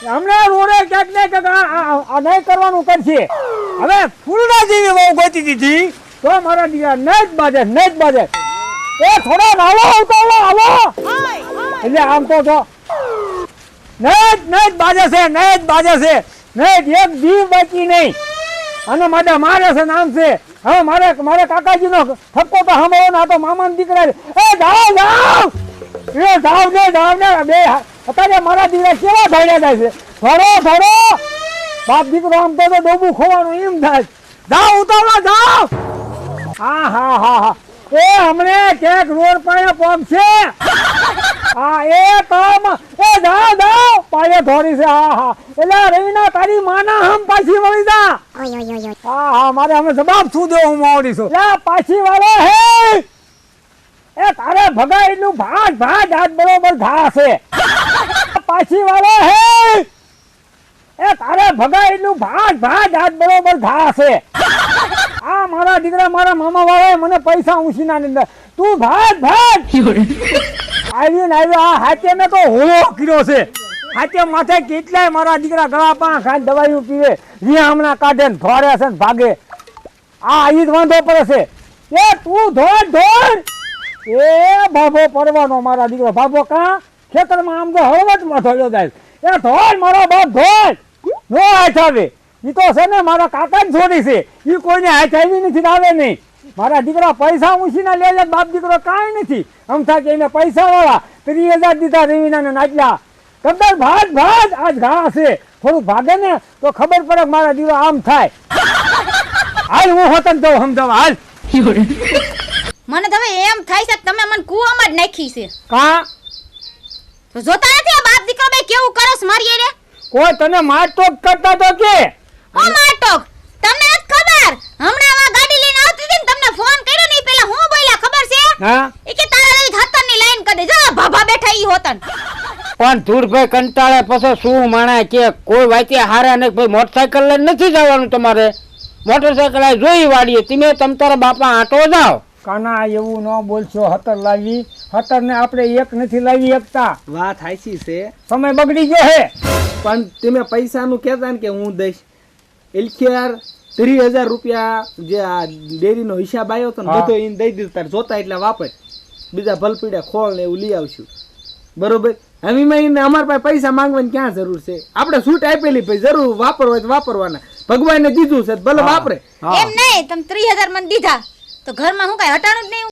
હમણાં રોડે ક્યાંક ને ક્યાંક આ નહીં કરવાનું કરશે. હવે ફૂલડા જેવી બહુ ગોતી દીધી તો મારા દીકરા નહીં જ બાજે એ થોડો આવો આવો એટલે આમ તો જો નહીં જ બાજે છે નહીં એક જીવ બાકી નહીં અને માટે મારે છે નામ છે. હવે મારે કાકાજીનો ઠપકો તો સાંભળો ને આ તો મામાના દીકરા એ જાઓ ને બે અત્યારે મારા દીકરા કેવા ભાડ્યા જાય છે. ધોડો બાપ દીકરો આમ તો ડોબું ખોવાનું એમ થાય. જાઓ ઉતાવળા જાઓ. હા એ હમણે ક્યાંક રોડ પાયે પહોંચશે. હા એ કામ એ જાઓ પાયે ધોરી છે. હા એટલે રવિના તારી માના હમ પાછી વળી જા. હા મારે અમે જવાબ શું દેવો હું આવડીશું. પાછી વાળો હે એ તારે ભગાઈનું ભાજ આજ બરોબર ઘા છે. પાછી વાળો હે એ તારે ભગાઈનું ભાજ આજ બરોબર ઘા છે. આ મારા દીકરા મારા મામા વાળા મને પૈસા ઉછીના ની અંદર તું ભાજ આવ્યું આ હાથે મેં તો હોળો કર્યો છે. હાથે માથે કેટલાય મારા દીકરા ગળા પા ખાઈ દવાઈઓ પીવે રિયા હમણાં કાઢે ને ફરે છે ને ભાગે. આ ઈ જ વાંધો પડે છે. એ તું ધોડ એ ભાભો પડવાનો મારા દીકરો ભાભો કા ખેતરમાં આમ તો હળવટમાં થયો જાય. એ ધોડ મારો બાપ ધોડ નો હાથ આવે. ઈ તો છે ને મારા કાકા જ છોડી છે. ઈ કોઈને હાથ આવી નથી આવે નહીં. મારા દીકરા પૈસા ઉછીના લે જાય બાપ દીકરો કાંઈ નથી. આમ થાય કે એને પૈસા વાળા 30,000 દીધા રવિના ને નાચલા કદાચ ભાજ આજ ઘા છે. થોડું ભાગે ને તો ખબર પડે મારા દીકરો આમ થાય. હાલ હું હોતન તો સમજાવ હાલ. મને તો એમ થાય છે તમે મને કૂવામાં જ નાખી છે. કા તો જોતા નથી આ બાપ દીકરો બે કેવું કરસ મારી રે. કોઈ તને મારટોક કરતા તો કે ઓ મારટોક તમને જ ખબર હમણાં આ ગાડી લઈને આવતી હતી ને તમને ફોન કર્યો ને પેલા હું બોલ્યા ખબર છે. હા એ કે તારા રવિ ખાતરની લાઈન કરી દે જા ભાભા બેઠા ઈ હોતન. પણ ધૂરભાઈ કંટાળે પછી શું માણે કે કોઈ વાતે હારે ને ભાઈ મોટરસાયકલ લઈને નથી જવાનું તમારે. મોટરસાયકલ આ જોઈ વાડીએ તમે તારા બાપા આટો જાઓ. કાના એવું ન બોલશો. હતર લાવી હતર ને આપણે એક નથી લાવી એકતા. વાત હાચી છે સમય બગડી ગયો હે. પણ તમે પૈસાનું કહેતા ને કે હું દઈશ એલખિયાર 30,000 રૂપિયા જે આ ડેરીનો હિસાબ આવ્યો હતો ને બધો એને દઈ દીધું. તાર જોતા એટલે વાપર બીજા ભલપીડા ખોળ ને એવું લઈ આવશું બરોબર. હવે એને અમારા પાસે પૈસા માંગવાની ક્યાં જરૂર છે. આપણે છૂટ આપેલી ભાઈ જરૂર વાપરવા હોય તો વાપરવાના. ભગવાને દીધું છે ભલે વાપરે. એમ નહીં તમે 30,000 મને દીધા તો ઘરમાં હું કઈ હટાણું જ નહીં.